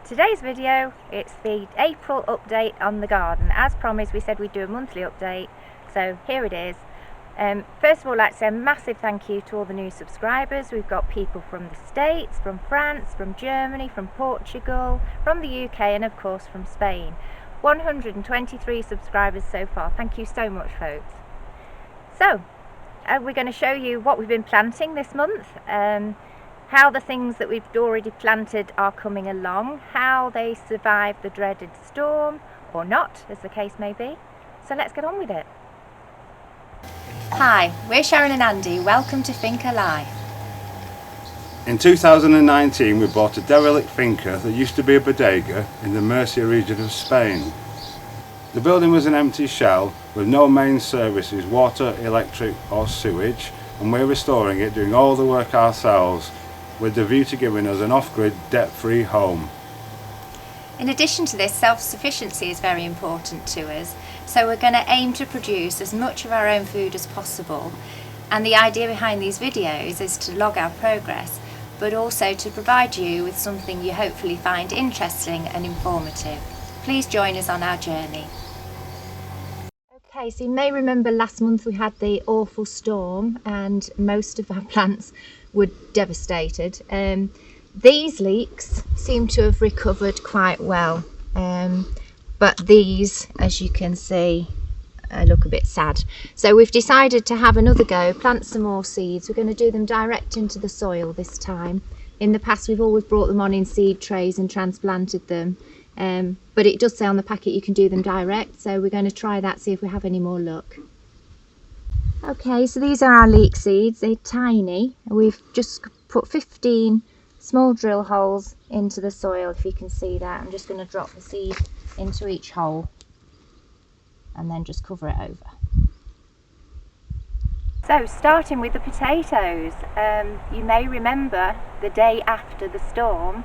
Today's video, it's the April update on the garden. As promised, we said we'd do a monthly update, so here it is. First of all, I'd like to say a massive thank you to all the new subscribers. We've got people from the States, from France, from Germany, from Portugal, from the UK, and of course from Spain. 123 subscribers so far. Thank you so much, folks. So, we're going to show you what we've been planting this month. How the things that we've already planted are coming along, how they survived the dreaded storm, or not, as the case may be. So let's get on with it. Hi, we're Sharon and Andy. Welcome to Finca Live. In 2019 we bought a derelict finca that used to be a bodega in the Murcia region of Spain. The building was an empty shell with no main services, water, electric or sewage, and we're restoring it, doing all the work ourselves, with the view to giving us an off-grid, debt-free home. In addition to this, self-sufficiency is very important to us, so we're going to aim to produce as much of our own food as possible, and the idea behind these videos is to log our progress, but also to provide you with something you hopefully find interesting and informative. Please join us on our journey. Okay, so you may remember last month we had the awful storm and most of our plants were devastated. These leeks seem to have recovered quite well, but these, as you can see, look a bit sad. So we've decided to have another go, plant some more seeds. We're going to do them direct into the soil this time. In the past we've always brought them on in seed trays and transplanted them, but it does say on the packet you can do them direct, so we're going to try that, see if we have any more luck. Okay, so these are our leek seeds. They're tiny. We've just put 15 small drill holes into the soil, if you can see that. I'm just going to drop the seed into each hole and then just cover it over. So starting with the potatoes, you may remember the day after the storm,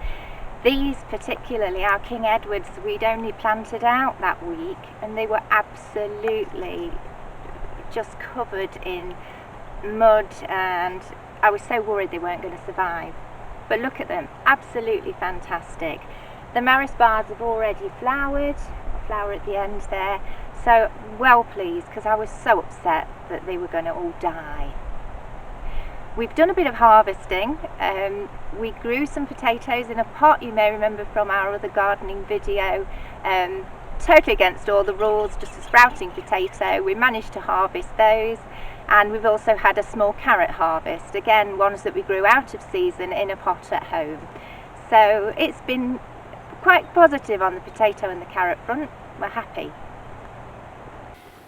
these particularly, our King Edwards, we'd only planted out that week and they were absolutely just covered in mud, and I was so worried they weren't going to survive. But look at them, absolutely fantastic. The Maris bars have already flowered, a flower at the end there, so well pleased, because I was so upset that they were going to all die. We've done a bit of harvesting. We grew some potatoes in a pot, you may remember from our other gardening video. Totally against all the rules, just a sprouting potato. We managed to harvest those, and we've also had a small carrot harvest, again ones that we grew out of season in a pot at home. So it's been quite positive on the potato and the carrot front. We're happy.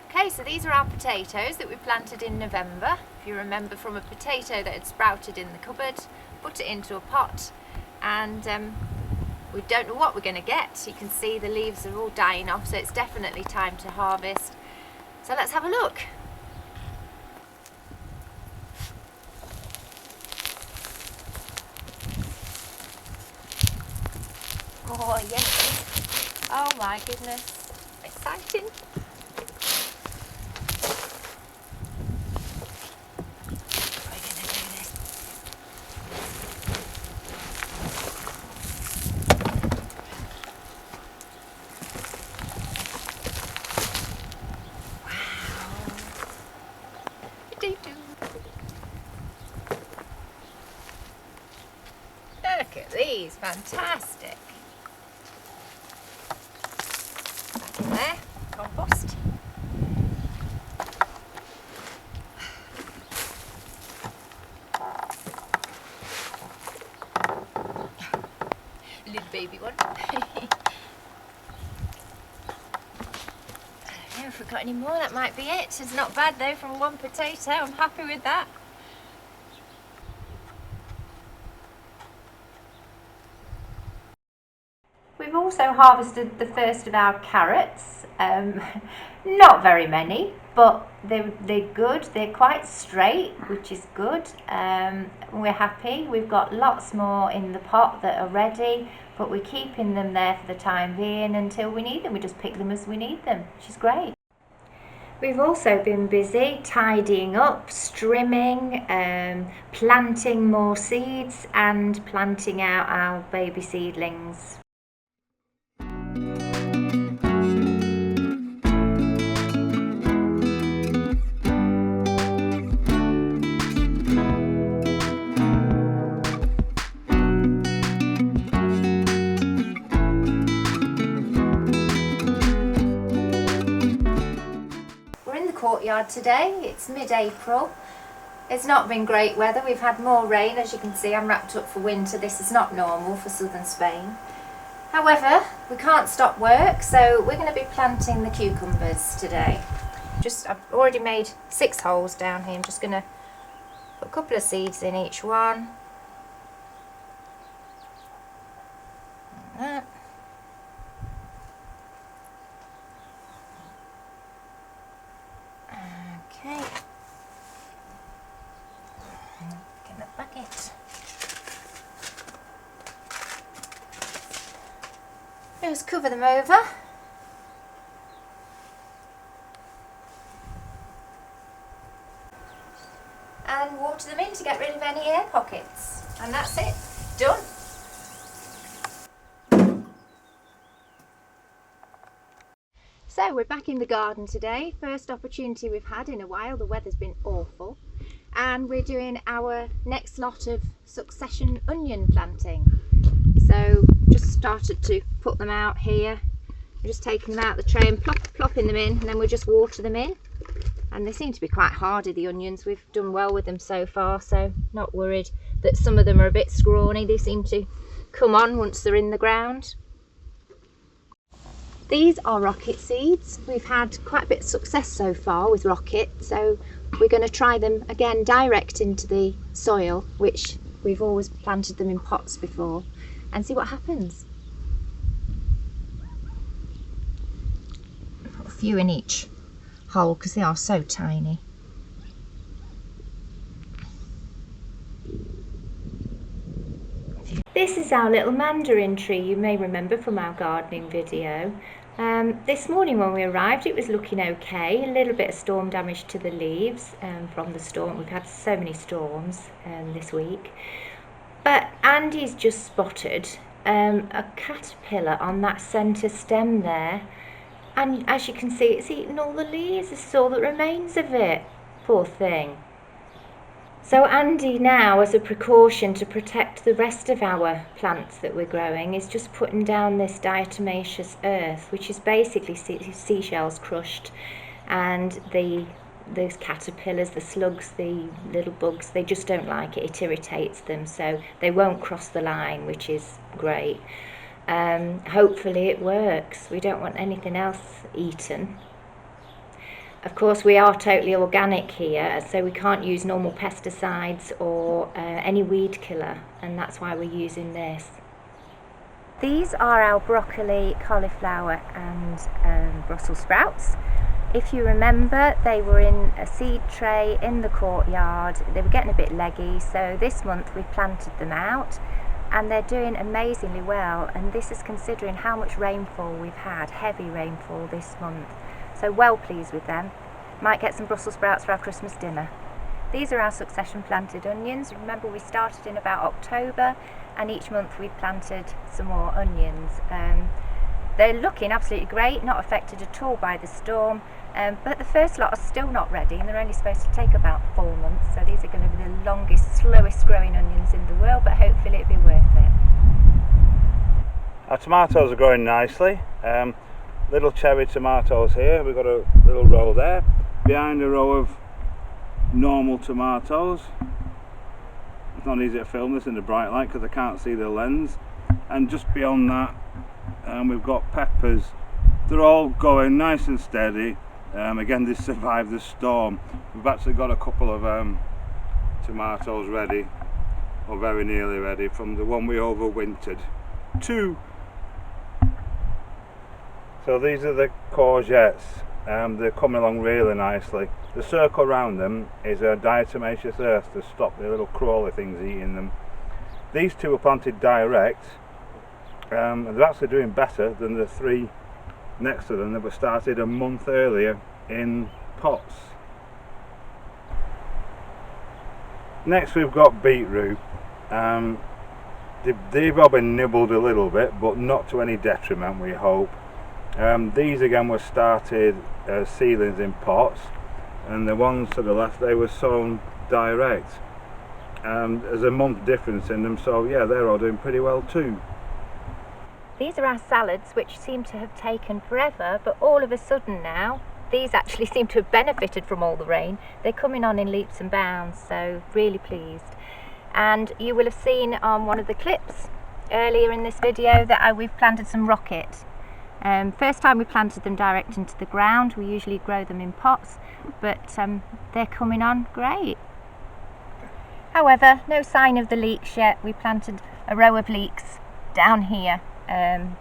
Okay, so these are our potatoes that we planted in November. If you remember, from a potato that had sprouted in the cupboard, put it into a pot, and we don't know what we're going to get. You can see the leaves are all dying off, so it's definitely time to harvest. So let's have a look. Oh yes, oh my goodness, exciting. Look at these, fantastic. Back in there, compost. Little baby one. I don't know if we've got any more, that might be it. It's not bad though from one potato, I'm happy with that. We've also harvested the first of our carrots, not very many, but they're good, they're quite straight, which is good. We're happy. We've got lots more in the pot that are ready, but we're keeping them there for the time being until we need them. We just pick them as we need them, which is great. We've also been busy tidying up, strimming, planting more seeds and planting out our baby seedlings. Courtyard today. It's mid-April. It's not been great weather. We've had more rain. As you can see, I'm wrapped up for winter. This is not normal for southern Spain. However, we can't stop work, so we're going to be planting the cucumbers today. I've already made 6 holes down here. I'm just going to put a couple of seeds in each one. Like that. Okay, get the bucket. Just cover them over. And water them in to get rid of any air pockets. And that's it, done. So we're back in the garden today, first opportunity we've had in a while. The weather's been awful, and we're doing our next lot of succession onion planting. So just started to put them out here. We're just taking them out of the tray and plopping them in, and then we'll just water them in. And they seem to be quite hardy, the onions. We've done well with them so far, so not worried that some of them are a bit scrawny. They seem to come on once they're in the ground. These are rocket seeds. We've had quite a bit of success so far with rocket, so we're going to try them again direct into the soil, which we've always planted them in pots before, and see what happens. Put a few in each hole because they are so tiny. This is our little mandarin tree, you may remember from our gardening video. This morning when we arrived it was looking okay, a little bit of storm damage to the leaves from the storm. We've had so many storms this week. But Andy's just spotted a caterpillar on that centre stem there, and as you can see it's eaten all the leaves. This is all that remains of it, poor thing. So Andy now, as a precaution to protect the rest of our plants that we're growing, is just putting down this diatomaceous earth, which is basically seashells crushed, and those caterpillars, the slugs, the little bugs, they just don't like it. It irritates them, so they won't cross the line, which is great. Hopefully it works. We don't want anything else eaten. Of course, we are totally organic here, so we can't use normal pesticides or any weed killer, and that's why we're using this. These are our broccoli, cauliflower and Brussels sprouts. If you remember, they were in a seed tray in the courtyard. They were getting a bit leggy, so this month we planted them out, and they're doing amazingly well, and this is considering how much rainfall we've had, heavy rainfall this month. So well pleased with them. Might get some Brussels sprouts for our Christmas dinner. These are our succession planted onions. Remember, we started in about October, and each month we've planted some more onions. They're looking absolutely great, not affected at all by the storm, but the first lot are still not ready, and they're only supposed to take about 4 months, so these are going to be the longest, slowest growing onions in the world, but hopefully it'll be worth it. Our tomatoes are growing nicely. Little cherry tomatoes here. We've got a little row there. Behind a row of normal tomatoes. It's not easy to film this in the bright light because I can't see the lens. And just beyond that, we've got peppers. They're all going nice and steady. Again, they survived the storm. We've actually got a couple of tomatoes ready, or very nearly ready, from the one we overwintered. 2. So these are the courgettes. They're coming along really nicely. The circle around them is a diatomaceous earth to stop the little crawly things eating them. These 2 were planted direct, and they're actually doing better than the 3 next to them that were started a month earlier in pots. Next we've got beetroot. They've all been nibbled a little bit, but not to any detriment, we hope. These again were started as seedlings in pots, and the ones to the left, they were sown direct. There's a month difference in them, so yeah, they're all doing pretty well too. These are our salads, which seem to have taken forever, but all of a sudden now, these actually seem to have benefited from all the rain. They're coming on in leaps and bounds, so really pleased. And you will have seen on one of the clips earlier in this video that we've planted some rocket. First time we planted them direct into the ground. We usually grow them in pots, but they're coming on great. However, no sign of the leeks yet. We planted a row of leeks down here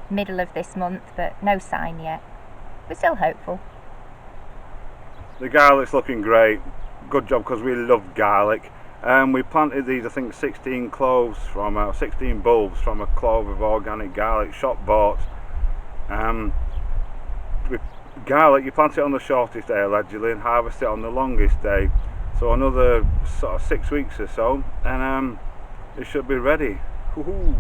middle of this month, but no sign yet. We're still hopeful. The garlic's looking great. Good job, because we love garlic. We planted these, I think 16 bulbs from a clove of organic garlic, shop bought. With garlic, you plant it on the shortest day allegedly and harvest it on the longest day. So another sort of 6 weeks or so, and it should be ready. Woohoo!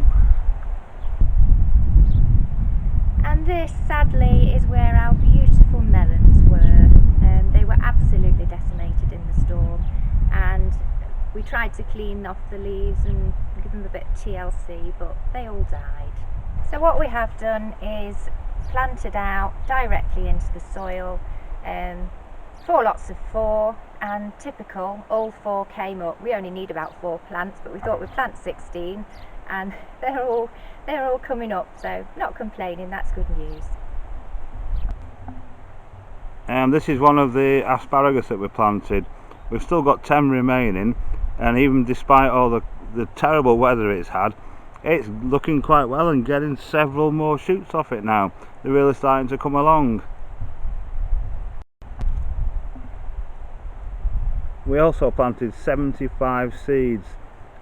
And this, sadly, is where our beautiful melons were. They were absolutely decimated in the storm, and we tried to clean off the leaves and give them a bit of TLC, but they all died. So what we have done is planted out directly into the soil, 4 lots of 4, and typical, all 4 came up. We only need about 4 plants, but we thought we'd plant 16, and they're all coming up, so not complaining, that's good news. This is one of the asparagus that we planted. We've still got 10 remaining, and even despite all the terrible weather it's had, it's looking quite well and getting several more shoots off it now. They're really starting to come along. We also planted 75 seeds,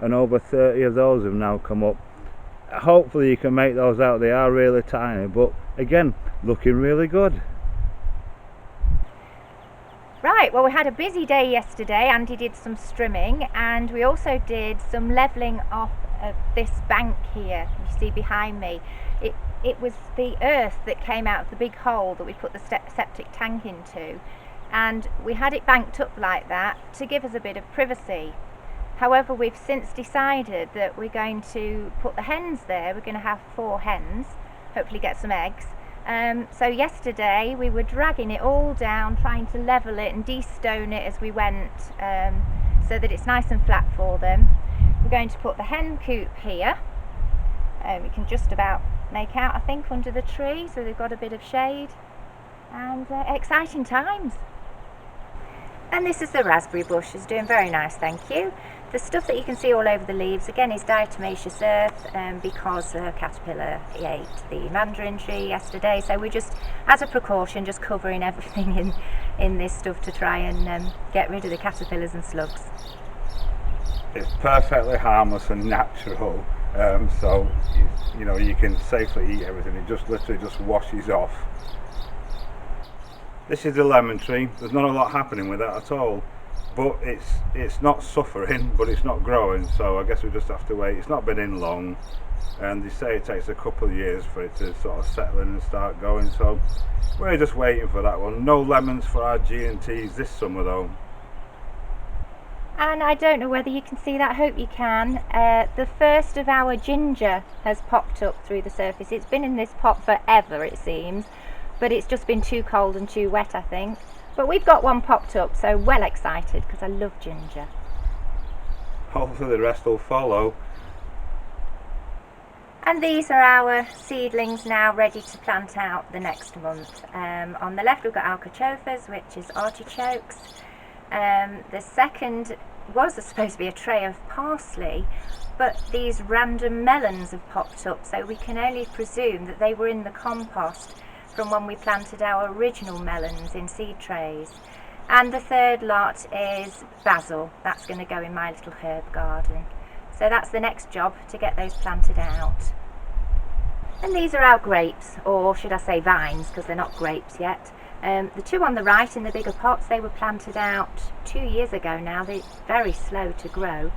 and over 30 of those have now come up. Hopefully you can make those out. They are really tiny, but again, looking really good. Right, well, we had a busy day yesterday. Andy did some strimming, and we also did some levelling off of this bank here you see behind me. It was the earth that came out of the big hole that we put the septic tank into, and we had it banked up like that to give us a bit of privacy. However, we've since decided that we're going to put the hens there. We're going to have 4 hens, hopefully get some eggs. So yesterday we were dragging it all down, trying to level it and de-stone it as we went, so that it's nice and flat for them. We're going to put the hen coop here. We can just about make out, I think, under the tree, so they've got a bit of shade, and exciting times. And this is the raspberry bush. It's doing very nice, thank you. The stuff that you can see all over the leaves, again, is diatomaceous earth, because the caterpillar ate the mandarin tree yesterday, so we're just, as a precaution, just covering everything in this stuff to try and get rid of the caterpillars and slugs. It's perfectly harmless and natural, so you know, you can safely eat everything. It just literally just washes off. This is the lemon tree. There's not a lot happening with that at all, but it's not suffering, but it's not growing, so I guess we just have to wait. It's not been in long, and they say it takes a couple of years for it to sort of settle in and start going, so we're just waiting for that one. No lemons for our G&Ts this summer though. And I don't know whether you can see that, I hope you can. The first of our ginger has popped up through the surface. It's been in this pot forever, it seems, but it's just been too cold and too wet, I think. But we've got one popped up, so well excited, because I love ginger. Hopefully the rest will follow. And these are our seedlings now ready to plant out the next month. On the left we've got alcachofas, which is artichokes. The second was supposed to be a tray of parsley, but these random melons have popped up, so we can only presume that they were in the compost from when we planted our original melons in seed trays. And the third lot is basil. That's going to go in my little herb garden. So that's the next job, to get those planted out. And these are our grapes, or should I say vines, because they're not grapes yet. The 2 on the right in the bigger pots, they were planted out 2 years ago now. They're very slow to grow.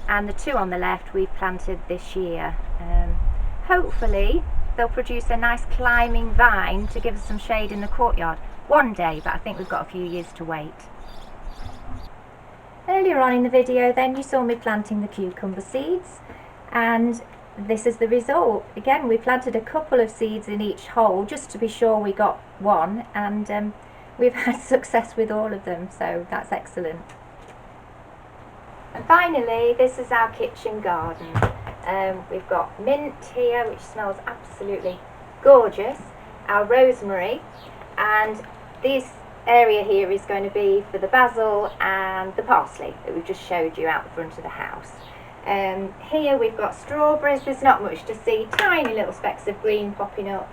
and the 2 on the left we've planted this year. Hopefully they'll produce a nice climbing vine to give us some shade in the courtyard one day, but I think we've got a few years to wait. Earlier on in the video then you saw me planting the cucumber seeds, and this is the result. Again, we planted a couple of seeds in each hole just to be sure we got one, and we've had success with all of them, so that's excellent. And finally, this is our kitchen garden. We've got mint here, which smells absolutely gorgeous, our rosemary, and this area here is going to be for the basil and the parsley that we've just showed you out the front of the house. Here we've got strawberries. There's not much to see, tiny little specks of green popping up.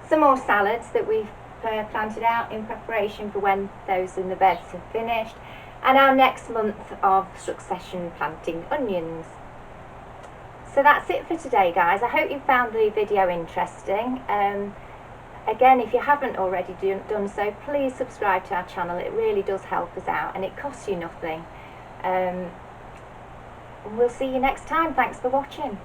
Some more salads that we've planted out in preparation for when those in the beds have finished, and our next month of succession planting onions. So that's it for today, guys. I hope you found the video interesting. Again, if you haven't already done so, please subscribe to our channel. It really does help us out, and it costs you nothing. We'll see you next time. Thanks for watching.